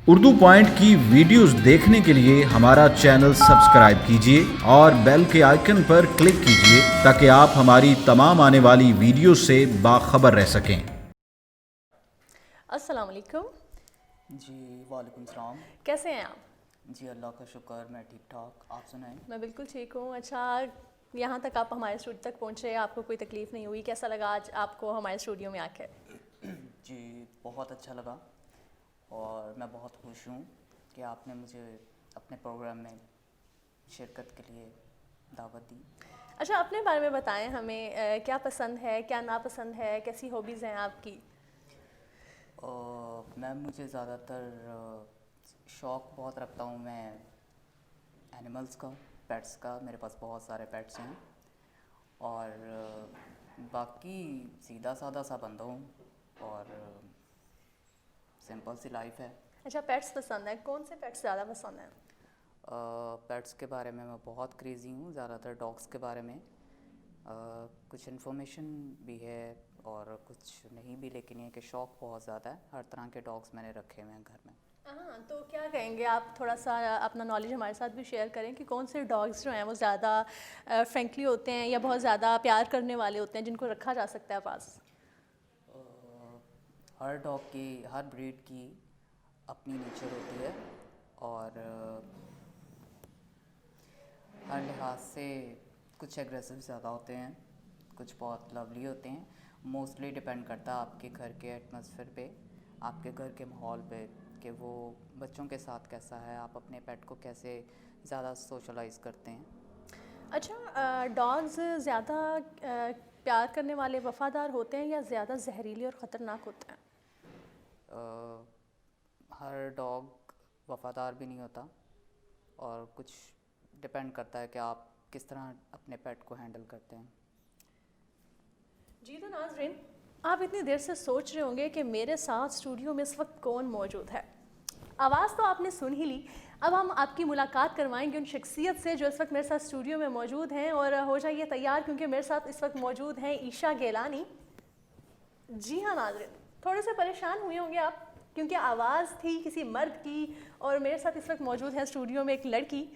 Urdu point की videos देखने के लिए हमारा चैनल सब्सक्राइब कीजिए और बेल के आइकन पर क्लिक कीजिए ताकि आप हमारी तमाम आने वाली वीडियो से बाखबर रह सकें। अस्सलाम वालेकुम। जी वालेकुम सलाम। कैसे हैं आप? जी अल्लाह का शुक्र, मैं ठीक ठाक, आप सुनाएं। मैं बिल्कुल ठीक हूँ। अच्छा, यहाँ तक आप हमारे स्टूडियो तक पहुँचे, आपको कोई तकलीफ़ नहीं हुई? कैसा लगा आज आपको हमारे स्टूडियो में आकर? जी बहुत अच्छा लगा और मैं बहुत खुश हूँ कि आपने मुझे अपने प्रोग्राम में शिरकत के लिए दावत दी। अच्छा, अपने बारे में बताएं हमें, क्या पसंद है, क्या नापसंद है, कैसी हॉबीज़ हैं आपकी? मुझे ज़्यादातर शौक़ बहुत रखता हूँ मैं एनिमल्स का, पेट्स का। मेरे पास बहुत सारे पेट्स हैं और बाकी सीधा साधा सा बंदा हूँ और सिंपल सी लाइफ है। अच्छा, पेट्स पसंद है। कौन से पेट्स ज़्यादा पसंद हैं? पेट्स के बारे में मैं बहुत क्रेज़ी हूँ, ज़्यादातर डॉग्स के बारे में। कुछ इन्फॉर्मेशन भी है और कुछ नहीं भी, लेकिन ये कि शौक़ बहुत ज़्यादा है। हर तरह के डॉग्स मैंने रखे हुए हैं घर में। हाँ, तो क्या कहेंगे आप, थोड़ा सा अपना नॉलेज हमारे साथ भी शेयर करें कि कौन से डॉग्स जो हैं वो ज़्यादा फ्रेंकली होते हैं या बहुत ज़्यादा प्यार करने वाले होते हैं जिनको रखा जा सकता है पास? हर डॉग की, हर ब्रीड की अपनी नेचर होती है और हर लिहाज से कुछ एग्रेसिव ज़्यादा होते हैं, कुछ बहुत लवली होते हैं। मोस्टली डिपेंड करता है आपके घर के एटमॉस्फेयर पे, आपके घर के माहौल पे, कि वो बच्चों के साथ कैसा है, आप अपने पेट को कैसे ज़्यादा सोशलाइज करते हैं। अच्छा, डॉग्स ज़्यादा प्यार करने वाले वफ़ादार होते हैं या ज़्यादा जहरीले और ख़तरनाक होते हैं? हर डॉग वफ़ादार भी नहीं होता और कुछ डिपेंड करता है कि आप किस तरह अपने पेट को हैंडल करते हैं। जी, तो नाज़रीन, आप इतनी देर से सोच रहे होंगे कि मेरे साथ स्टूडियो में इस वक्त कौन मौजूद है। आवाज़ तो आपने सुन ही ली। अब हम आपकी मुलाकात करवाएंगे उन शख्सियत से जो इस वक्त मेरे साथ स्टूडियो में मौजूद हैं, और हो जाइए तैयार क्योंकि मेरे साथ इस वक्त मौजूद हैं ईशा गेलानी। जी हाँ नाज़रीन, थोड़े से परेशान हुए होंगे आप क्योंकि आवाज़ थी किसी मर्द की और मेरे साथ इस वक्त मौजूद है स्टूडियो में एक लड़की।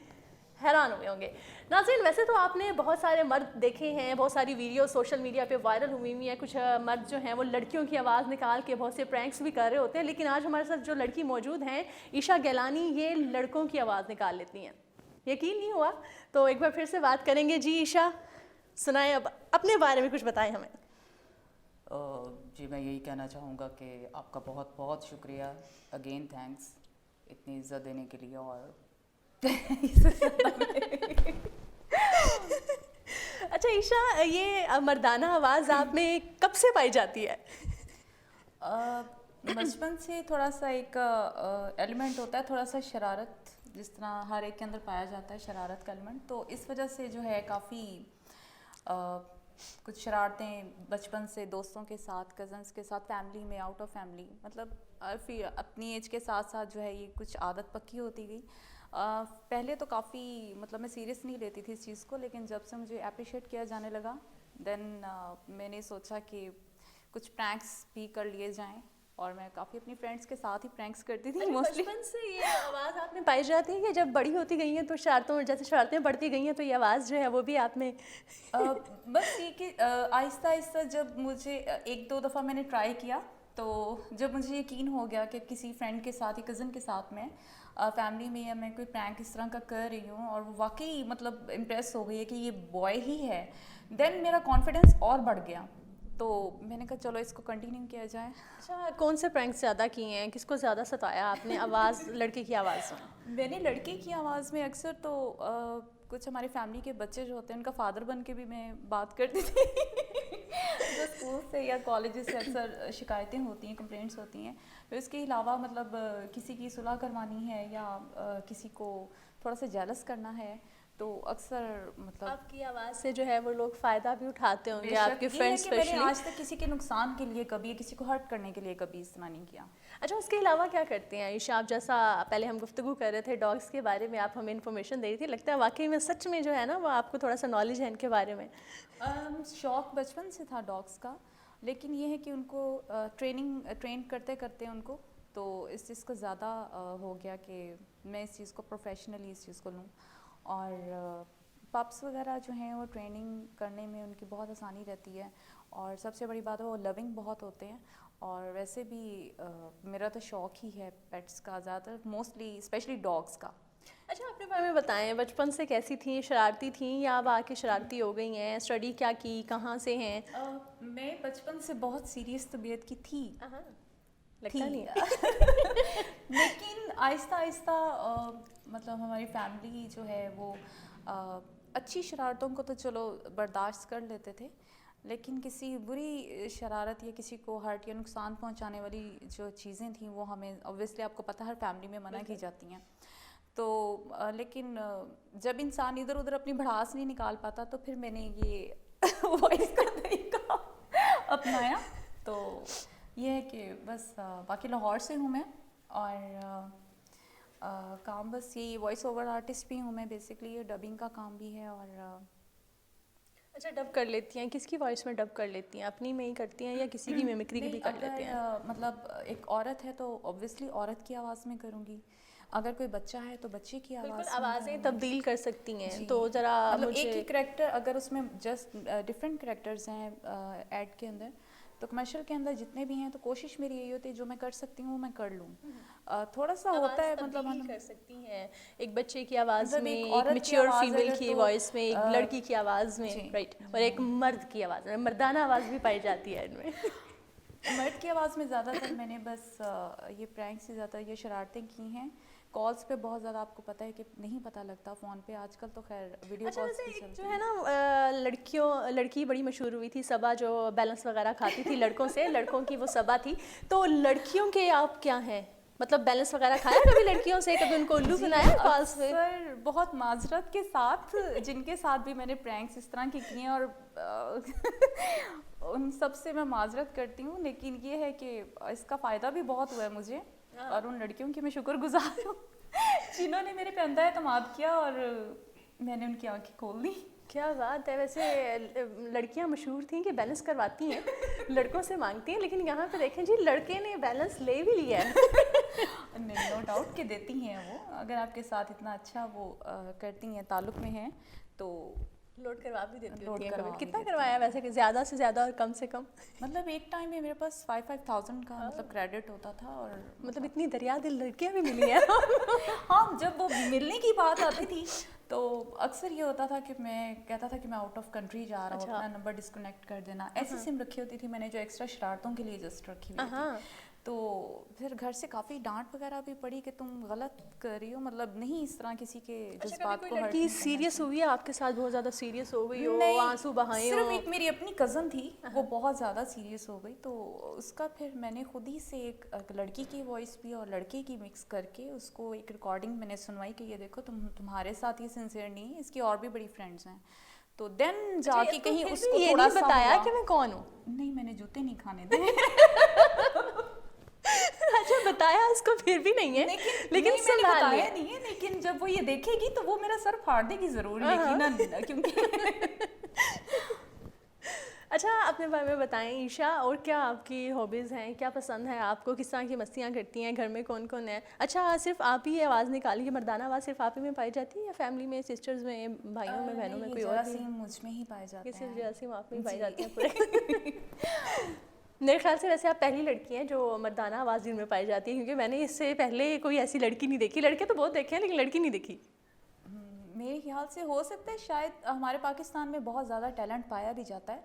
हैरान हुए होंगे नाज़रीन। वैसे तो आपने बहुत सारे मर्द देखे हैं, बहुत सारी वीडियो सोशल मीडिया पे वायरल हुई हुई हैं। कुछ मर्द जो हैं वो लड़कियों की आवाज़ निकाल के बहुत से प्रैंक्स भी कर रहे होते हैं, लेकिन आज हमारे साथ जो लड़की मौजूद हैं ईशा गेलानी, ये लड़कों की आवाज़ निकाल लेती हैं। यकीन नहीं हुआ तो एक बार फिर से बात करेंगे। जी ईशा, सुनाएं, अब अपने बारे में कुछ बताएं हमें। जी मैं यही कहना चाहूँगा कि आपका बहुत बहुत शुक्रिया, अगेन थैंक्स इतनी इज़्ज़त देने के लिए। और अच्छा ईशा, ये मर्दाना आवाज़ आप में कब से पाई जाती है? बचपन से थोड़ा सा एक एलिमेंट होता है, थोड़ा सा शरारत, जिस तरह हर एक के अंदर पाया जाता है शरारत का एलिमेंट। तो इस वजह से जो है काफ़ी कुछ शरारतें बचपन से दोस्तों के साथ, कज़न्स के साथ, फैमिली में, आउट ऑफ फैमिली, मतलब फिर अपनी एज के साथ साथ जो है ये कुछ आदत पक्की होती गई। पहले तो काफ़ी, मतलब मैं सीरियस नहीं लेती थी इस चीज़ को, लेकिन जब से मुझे अप्रिशिएट किया जाने लगा देन मैंने सोचा कि कुछ प्रैंक्स भी कर लिए जाएं, और मैं काफ़ी अपनी फ्रेंड्स के साथ ही प्रैंक्स करती थी मोस्टली। बचपन से ये आवाज़ आप में पाई जाती है कि जब बड़ी होती गई हैं तो शरारतें बढ़ती गई हैं तो ये आवाज़ जो है वो भी आप में? बस ये कि आहिस्ता आहिस्ता जब मुझे एक दो दफ़ा मैंने ट्राई किया, तो जब मुझे यकीन हो गया कि किसी फ्रेंड के साथ या कज़न के साथ में फैमिली में या मैं कोई प्रैंक इस तरह का कर रही हूँ और वो वाकई मतलब इम्प्रेस हो गई है कि ये बॉय ही है, देन मेरा कॉन्फिडेंस और बढ़ गया। तो मैंने कहा चलो इसको कंटिन्यू किया जाए। अच्छा, कौन से प्रैंक्स ज़्यादा किए हैं, किसको ज़्यादा सताया आपने आवाज़ लड़के की आवाज़ में? मैंने लड़के की आवाज़ में अक्सर तो कुछ हमारी फैमिली के बच्चे जो होते हैं उनका फादर बन के भी मैं बात करती थी। जो स्कूल से या कॉलेज से अक्सर शिकायतें होती हैं, कंप्लेंट्स होती हैं। फिर इसके अलावा मतलब किसी की सुलह करवानी है या किसी को थोड़ा सा जेलस करना है, तो अक्सर मतलब आपकी आवाज़ से जो है वो लोग फ़ायदा भी उठाते होंगे, बेशक आपके ये है फ्रेंड्स कि मैंने स्पेशली। आज तक किसी के नुकसान के लिए कभी, किसी को हर्ट करने के लिए कभी इस्तेमाल नहीं किया। अच्छा, उसके अलावा क्या करते हैं ईशा? आप जैसा पहले हम गुफ्तगू कर रहे थे डॉग्स के बारे में, आप हमें इन्फॉर्मेशन दे रही थी, लगता है वाकई में सच में जो है ना वो आपको थोड़ा सा नॉलेज है इनके बारे में। शौक़ बचपन से था डॉग्स का, लेकिन ये है कि उनको ट्रेन करते करते उनको तो इस चीज़ को ज़्यादा हो गया कि मैं इस चीज़ को प्रोफेशनली इस चीज़ को लूँ। और पब्स वगैरह जो हैं वो ट्रेनिंग करने में उनकी बहुत आसानी रहती है, और सबसे बड़ी बात है वो लविंग बहुत होते हैं। और वैसे भी मेरा तो शौक ही है पेट्स का ज़्यादातर, मोस्टली स्पेशली डॉग्स का। अच्छा, अपने बारे में बताएं, बचपन से कैसी थी, शरारती थी या अब आके शरारती हो गई हैं? स्टडी क्या की, कहाँ से हैं? मैं बचपन से बहुत सीरियस तबीयत की थी, लगता नहीं है। लेकिन आहिस्ता आहिस्ता मतलब हमारी फैमिली जो है वो अच्छी शरारतों को तो चलो बर्दाश्त कर लेते थे, लेकिन किसी बुरी शरारत या किसी को हर्ट या नुकसान पहुंचाने वाली जो चीज़ें थी वो हमें ऑब्वियसली आपको पता है हर फैमिली में मना की जाती हैं। तो लेकिन जब इंसान इधर उधर अपनी भड़ास नहीं निकाल पाता तो फिर मैंने ये वॉइस का तरीका अपनाया। तो ये है कि बस बाकी लाहौर से हूँ मैं, और काम बस यही वॉइस ओवर आर्टिस्ट भी हूँ मैं बेसिकली, ये डबिंग का काम भी है। और अच्छा, डब कर लेती हैं? किसकी वॉइस में डब कर लेती हैं? अपनी में ही करती हैं या किसी की मिमिक्री भी कर लेते हैं? मतलब एक औरत है तो ऑब्वियसली औरत की आवाज़ में करूँगी, अगर कोई बच्चा है तो बच्चे की आवाज़, आवाज़ें तब्दील कर सकती हैं। तो ज़रा मतलब मुझे एक ही करैक्टर, अगर उसमें जस्ट डिफरेंट करैक्टर्स हैं ऐड के अंदर, तो कमर्शियल के अंदर जितने भी हैं तो कोशिश मेरी यही होती है जो मैं कर सकती हूँ वो मैं कर लूँ। थोड़ा सा होता है मतलब हम कर सकती हैं एक बच्चे की आवाज़ मतलब में, एक एक औरत की मैच्योर आवाज़ फीमेल अगर की तो, वॉइस में, एक लड़की की आवाज़ में, जी। राइट, और एक मर्द की आवाज़ में, मर्दाना आवाज़ भी पाई जाती है इनमें। मर्द की आवाज़ में ज़्यादातर मैंने बस ये प्रैंक्स ही ज़्यादा ये शरारतें की हैं। कॉल्स पे बहुत ज़्यादा आपको पता है कि नहीं पता लगता फ़ोन पे, आजकल तो खैर वीडियो अच्छा, कॉल्स वैसे भी एक चलती जो हैं। है ना लड़की बड़ी मशहूर हुई थी, सबा, जो बैलेंस वगैरह खाती थी लड़कों से, लड़कों की वो सबा थी। तो लड़कियों के आप क्या हैं, मतलब बैलेंस वगैरह खाया कभी लड़कियों से, कभी उनको उल्लू बनाया कॉल्स पे? अक्सर बहुत माजरत के साथ जिनके साथ भी मैंने प्रैंक्स इस तरह की किए हैं, और उन सब से मैं माजरत करती हूँ, लेकिन ये है कि इसका फ़ायदा भी बहुत हुआ है मुझे, और उन लड़कियों की मैं शुक्रगुजार हूँ जिन्होंने मेरे पे अंधा एतमाद किया और मैंने उनकी आंखें खोल दी। क्या बात है। वैसे लड़कियां मशहूर थी कि बैलेंस करवाती हैं, लड़कों से मांगती हैं, लेकिन यहाँ पे देखें जी लड़के ने बैलेंस ले भी लिया है। नहीं, नो डाउट के देती हैं वो, अगर आपके साथ इतना अच्छा वो करती हैं, ताल्लुक़ में हैं तो लोड करवा भी देती लोड होती हैं करवा कभी। भी कितना देती करवाया वैसे, कि ज़्यादा से ज़्यादा और कम से कम? मतलब एक टाइम में मेरे पास 5,000 का मतलब क्रेडिट होता था, और मतलब इतनी दरिया दिल लड़कियाँ भी मिली हैं। हाँ, जब वो मिलने की बात आती थी तो अक्सर ये होता था कि मैं कहता था कि मैं आउट ऑफ कंट्री जा रहा हूँ, अपना नंबर डिस्कनेक्ट कर देना, ऐसी सिम रखी होती थी मैंने जो एक्स्ट्रा शरारतों के लिए जस्ट रखी हुई थी। तो फिर घर से काफ़ी डांट वगैरह भी पड़ी कि तुम गलत कर रही हो, मतलब नहीं इस तरह किसी के जज्बात को हर्ट लड़की नहीं सीरियस हुई है आपके साथ, बहुत ज़्यादा सीरियस हो गई हो, नहीं, आंसू बहाए सिर्फ हो? एक मेरी अपनी कज़न थी, वो बहुत ज़्यादा सीरियस हो गई, तो उसका फिर मैंने खुद ही से एक लड़की की वॉइस भी और लड़के की मिक्स करके उसको एक रिकॉर्डिंग मैंने सुनवाई कि ये देखो तुम्हारे साथ ये सिंसियर नहीं है, इसकी और भी बड़ी फ्रेंड्स हैं। तो देन जाके कहीं उसको ये थोड़ा नहीं सा बताया हुआ। कि मैं कौन हूँ? नहीं, मैंने जूते नहीं खाने दिए। अच्छा, बताया उसको फिर भी नहीं है, लेकिन नहीं, मैंने संभाल बताया लिया। नहीं है, लेकिन जब वो ये देखेगी तो वो मेरा सर फाड़ देगी ज़रूर, यकीनन, क्योंकि अच्छा, अपने बारे में बताएं ईशा, और क्या आपकी हॉबीज़ हैं, क्या पसंद है आपको, किस तरह की मस्तियाँ करती हैं, घर में कौन कौन है? अच्छा, सिर्फ आप ही आवाज़ निकालिए, मर्दाना आवाज़ सिर्फ आप ही में पाई जाती है या फैमिली में, सिस्टर्स में, भाइयों में, बहनों में कोई और भी? जरासीम मुझ में ही पाए जाते सिर्फ हैं। जरासीम आप में ही पाई जाती है पूरे? मेरे ख्याल से वैसे आप पहली लड़की हैं जो मर्दाना आवाज़ जिनमें पाई जाती है, क्योंकि मैंने इससे पहले कोई ऐसी लड़की नहीं देखी। लड़के तो बहुत देखे हैं लेकिन लड़की नहीं देखी। मेरे ख्याल से हो सकता है शायद हमारे पाकिस्तान में बहुत ज़्यादा टैलेंट पाया भी जाता है,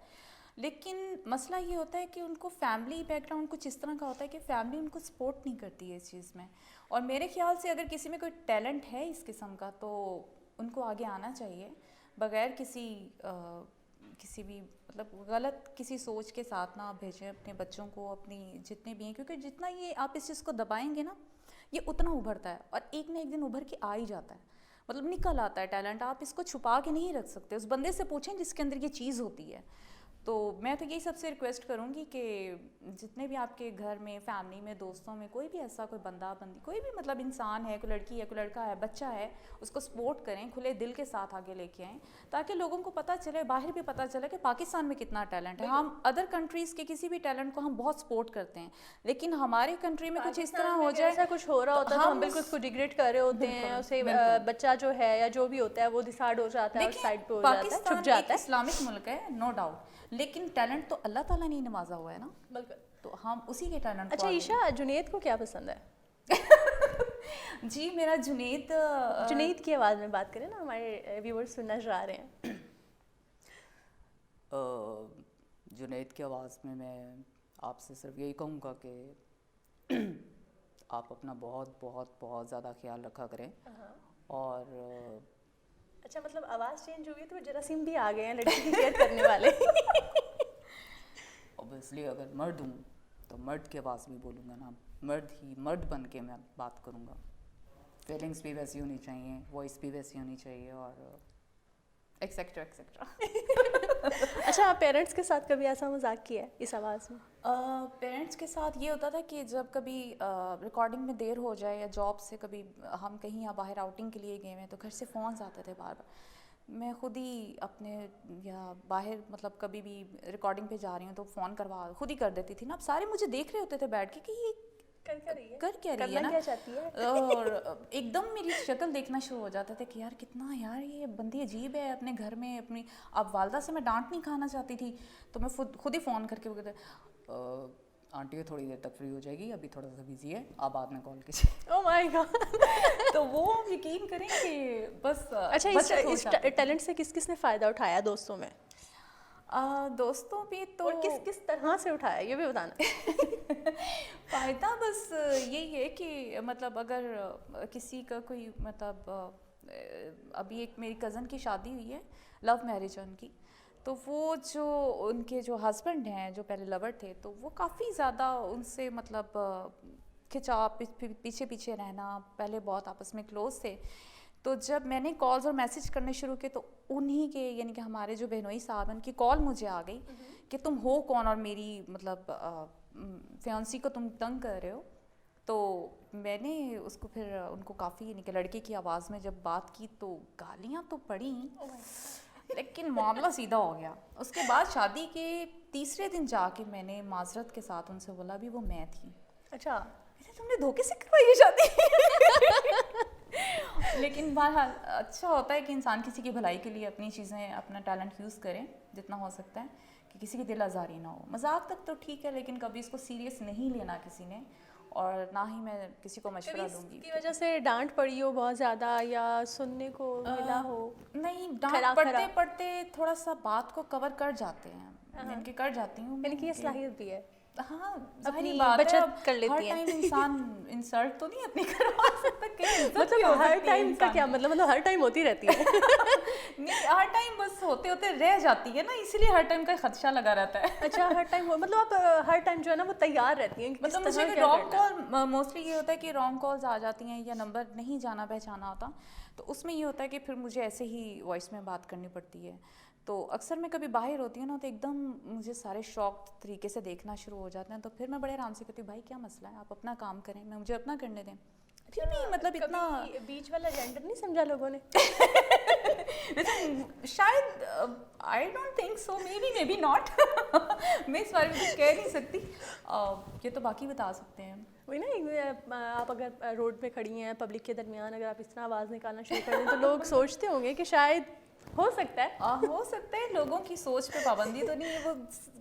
लेकिन मसला ये होता है कि उनको फैमिली बैकग्राउंड कुछ इस तरह का होता है कि फैमिली उनको सपोर्ट नहीं करती है इस चीज़ में। और मेरे ख्याल से अगर किसी में कोई टैलेंट है इस किस्म का तो उनको आगे आना चाहिए, बगैर किसी भी मतलब गलत किसी सोच के साथ ना आप भेजें अपने बच्चों को, अपनी जितने भी हैं, क्योंकि जितना ये आप इस चीज़ को दबाएंगे ना ये उतना उभरता है, और एक ना एक दिन उभर के आ ही जाता है, मतलब निकल आता है टैलेंट। आप इसको छुपा के नहीं रख सकते, उस बंदे से पूछें जिसके अंदर ये चीज़ होती है। तो मैं तो यही सबसे रिक्वेस्ट करूँगी कि जितने भी आपके घर में, फैमिली में, दोस्तों में कोई भी ऐसा कोई बंदा बंदी, कोई भी मतलब इंसान है, कोई लड़की है, कोई लड़का है, बच्चा है, उसको सपोर्ट करें, खुले दिल के साथ आगे लेके आएँ, ताकि लोगों को पता चले, बाहर भी पता चले कि पाकिस्तान में कितना टैलेंट है। हम अदर कंट्रीज़ के किसी भी टैलेंट को हम बहुत सपोर्ट करते हैं, लेकिन हमारे कंट्री में कुछ इस तरह हो जाए, ऐसा कुछ हो रहा होता है तो हम बिल्कुल उसको डिग्रेड कर रहे होते हैं, उसे बच्चा जो है या जो भी होता है वो डिसाइड हो जाता है और साइड पे हो जाता है, छुप पाकिस्तान जाता एक है। इस्लामिक मुल्क है, नो डाउट, लेकिन टैलेंट तो अल्लाह ताला ने ही नवाजा हुआ है ना, बिल्कुल। तो हम उसी के टैलेंट अच्छा को ईशा, जुनैद को क्या पसंद है? जी मेरा जुनैद जुनैद की आवाज़ में बात करें ना, हमारे व्यूअर्स सुनना चाह रहे हैं। जुनैद की आवाज़ में मैं आपसे सिर्फ यही कहूँगा कि आप अपना बहुत बहुत बहुत ज़्यादा ख्याल रखा करें। और अच्छा, मतलब आवाज़ चेंज हुई तो जरासीम भी आ गए हैं लड़की की केयर करने वाले। ऑब्वियसली अगर मर्द हूँ तो मर्द की आवाज़ भी बोलूँगा ना, मर्द बन के मैं बात करूँगा। फीलिंग्स भी वैसी होनी चाहिए, वॉइस भी वैसी होनी चाहिए, और एक्सेट्रा एक्सेट्रा। अच्छा, पेरेंट्स के साथ कभी ऐसा मजाक किया है इस आवाज़ में? पेरेंट्स के साथ ये होता था कि जब कभी रिकॉर्डिंग में देर हो जाए या जॉब से कभी हम कहीं या बाहर आउटिंग के लिए गए हैं तो घर से फ़ोन्स आते थे बार बार। मैं खुद ही अपने या बाहर मतलब कभी भी रिकॉर्डिंग पे जा रही हूँ तो फ़ोन खुद ही कर देती थी ना। अब सारे मुझे देख रहे होते थे बैठ के कि ये कर क्या रही है ना, क्या चाहती है? और एकदम मेरी शक्ल देखना शुरू हो जाते थे कि यार कितना, यार ये बंदी अजीब है अपने घर में अपनी। अब वालदा से मैं डांट नहीं खाना चाहती थी तो मैं खुद ही फ़ोन करके वो कहते आंटी थोड़ी देर तक फ्री हो जाएगी, अभी थोड़ा सा बिजी है, आप बाद में कॉल कीजिए। Oh my God. तो वो यकीन करें कि बस अच्छा, इस टैलेंट से किस किस ने फ़ायदा उठाया दोस्तों में? दोस्तों भी तो, और किस तरह से उठाया ये भी बताना। फ़ायदा बस यही है कि मतलब अगर किसी का कोई मतलब अभी एक मेरी कज़न की शादी हुई है, लव मैरिज है उनकी, तो वो जो उनके जो हस्बैंड हैं जो पहले लवर थे तो वो काफ़ी ज़्यादा उनसे मतलब खिंचाव, पीछे पीछे रहना, पहले बहुत आपस में क्लोज थे। तो जब मैंने कॉल्स और मैसेज करने शुरू किए तो उन्हीं के यानी कि हमारे जो बहनोई साहब हैं उनकी कॉल मुझे आ गई कि तुम हो कौन और मेरी मतलब फियांसी को तुम तंग कर रहे हो। तो मैंने उसको फिर उनको काफ़ी यानी कि लड़के की आवाज़ में जब बात की तो गालियाँ तो पड़ी, लेकिन मामला सीधा हो गया। उसके बाद शादी के तीसरे दिन जाके मैंने माजरत के साथ उनसे बोला भी वो मैं थी। अच्छा, तुमने धोखे से करवाई है शादी। लेकिन बहरहाल अच्छा होता है कि इंसान किसी की भलाई के लिए अपनी चीज़ें, अपना टैलेंट यूज़ करें जितना हो सकता है, कि किसी की दिल आज़ारी ना हो। मजाक तक तो ठीक है, लेकिन कभी इसको सीरियस नहीं लेना किसी ने, और ना ही मैं किसी को मशवरा दूंगी। की वजह से डांट पड़ी हो बहुत ज़्यादा या सुनने को मिला हो? नहीं, डांट पढ़ते पढ़ते थोड़ा सा बात को कवर कर जाते हैं, इनके कर जाती हूँ। इनकी ये सलाहियत भी है। हाँ, अपनी बात बचत है, कर लेती हर हैं। टाइम इंसान इंसल्ट तो नहीं अपनी करवा सकता, कहीं मतलब हर टाइम का क्या मतलब हर टाइम होती रहती है। नहीं, हर टाइम बस होते होते रह जाती है ना, इसीलिए हर टाइम का खदशा लगा रहता है। अच्छा, हर टाइम मतलब आप हर टाइम जो है ना वो तैयार रहती हैं कि मतलब मुझे रॉन्ग कॉल, मोस्टली ये होता है कि रॉन्ग कॉल्स आ जाती हैं या नंबर नहीं जाना पहचाना होता, तो उसमें ये होता है कि फिर मुझे ऐसे ही वॉइस में बात करनी पड़ती है। तो अक्सर मैं कभी बाहर होती हूँ ना तो एकदम मुझे सारे शौक तरीके से देखना शुरू हो जाते हैं, तो फिर मैं बड़े आराम से कहती हूँ भाई क्या मसला है, आप अपना काम करें, मैं मुझे अपना करने दें। फिर भी मतलब इतना बीच वाला जेंडर नहीं समझा लोगों ने। शायद I don't think so, may be not. मैं इस बारे में कुछ कह नहीं सकती, ये तो बाकी बता सकते हैं। वही ना, आप अगर रोड पे खड़ी हैं पब्लिक के दरमियान, अगर आप इस तरह आवाज़ निकालना शुरू कर दें तो लोग सोचते होंगे कि शायद हो सकता है लोगों की सोच पे पाबंदी तो नहीं है, वो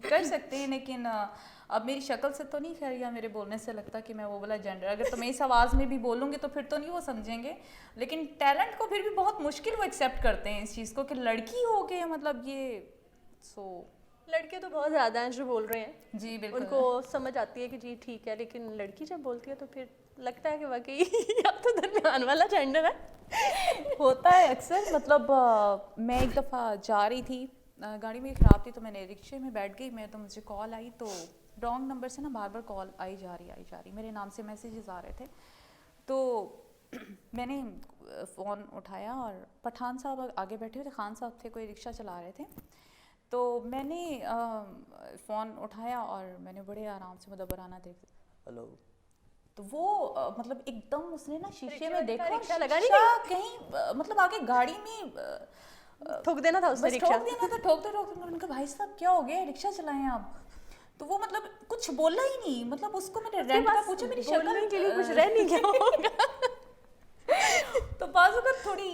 कर सकते हैं, लेकिन अब मेरी शक्ल से तो नहीं, खैर या मेरे बोलने से लगता कि मैं वो वाला जेंडर, अगर तो मैं इस आवाज़ में भी बोलूँगी तो फिर तो नहीं वो समझेंगे। लेकिन टैलेंट को फिर भी बहुत मुश्किल वो एक्सेप्ट करते हैं इस चीज़ को कि लड़की हो के मतलब ये लड़के तो बहुत ज़्यादा हैं जो बोल रहे हैं। जी बिल्कुल, उनको समझ आती है कि जी ठीक है, लेकिन लड़की जब बोलती है तो फिर लगता है कि वाकई आप तो दरमियान वाला जेंडर है। होता है अक्सर। मतलब मैं एक दफ़ा जा रही थी, गाड़ी मेरी ख़राब थी, तो मैंने रिक्शे में बैठ गई मैं, तो मुझे कॉल आई, तो रॉन्ग नंबर से ना बार बार कॉल आई जा रही, मेरे नाम से मैसेजेस आ रहे थे। तो मैंने फ़ोन उठाया और पठान साहब आगे बैठे हुए थे, खान साहब थे, कोई रिक्शा चला रहे थे। तो मैंने फ़ोन उठाया और मैंने बड़े आराम से मतलब बराना देख, हेलो। तो वो मतलब एकदम उसने ना शीशे में देखा, रिक्शा लगा नहीं शीशा कहीं मतलब आगे गाड़ी में ठोक देना था उसने बस रिक्शा। ठोक देना था। ठोकते ठोकते मैंने कहा भाई साहब क्या हो गया, रिक्शा चलाएं आप। तो वो मतलब कुछ बोला ही नहीं, मतलब उसको मैंने रेंट का पूछा, मेरी बोलने शक्ल के लिए कुछ रह नहीं गया होगा। तो बाजू का थोड़ी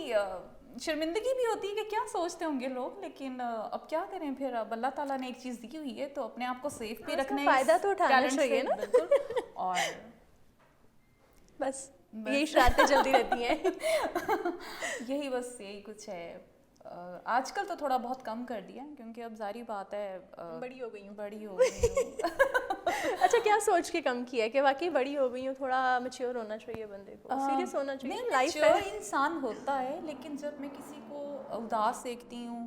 शर्मिंदगी भी होती है कि क्या सोचते होंगे लोग, लेकिन अब क्या करें फिर, अब अल्लाह ताला ने एक चीज़ दी हुई है तो अपने आप को सेफ भी उसका रखना है, फायदा तो उठाना talent चाहिए से, ना। बिल्कुल। और बस यही शरारतें चलती रहती हैं। यही बस यही कुछ है। आजकल तो थोड़ा बहुत कम कर दिया क्योंकि अब जारी बात है बड़ी हो गई हूँ। बड़ी हो गई हूँ। अच्छा, क्या सोच के कम किया है कि वाकई बड़ी हो गई हूँ, थोड़ा मैच्योर होना चाहिए बंदे को, सीरियस होना चाहिए, नहीं, लाइफ मैच्योर है। इंसान होता है, लेकिन जब मैं किसी को उदास देखती हूँ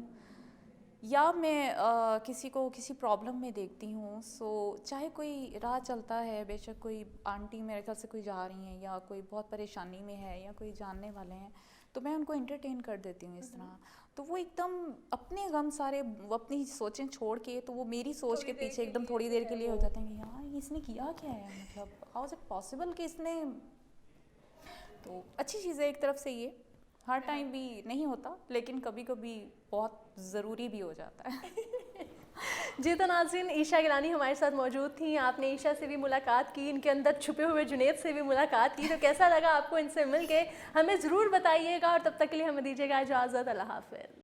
या मैं किसी को किसी प्रॉब्लम में देखती हूँ, सो चाहे कोई राह चलता है, बेशक कोई आंटी मेरे ख्याल से कोई जा रही हैं या कोई बहुत परेशानी में है या कोई जानने वाले हैं, तो मैं उनको एंटरटेन कर देती हूँ इस तरह। तो वो एकदम अपने गम सारे, वो अपनी सोचें छोड़ के, तो वो मेरी सोच के पीछे एकदम थोड़ी देर के लिए हो जाते हैं कि यार इसने किया क्या है, मतलब हाउ इज इट पॉसिबल कि इसने। तो अच्छी चीज़ है एक तरफ से, ये हर टाइम भी नहीं होता, लेकिन कभी कभी बहुत ज़रूरी भी हो जाता है। जी तो नाज़रीन, ईशा गिलानी हमारे साथ मौजूद थी। आपने ईशा से भी मुलाकात की, इनके अंदर छुपे हुए जुनैद से भी मुलाकात की, तो कैसा लगा आपको इनसे मिल के हमें ज़रूर बताइएगा। और तब तक के लिए हमें दीजिएगा इजाज़त। अल्लाह हाफ़िज़।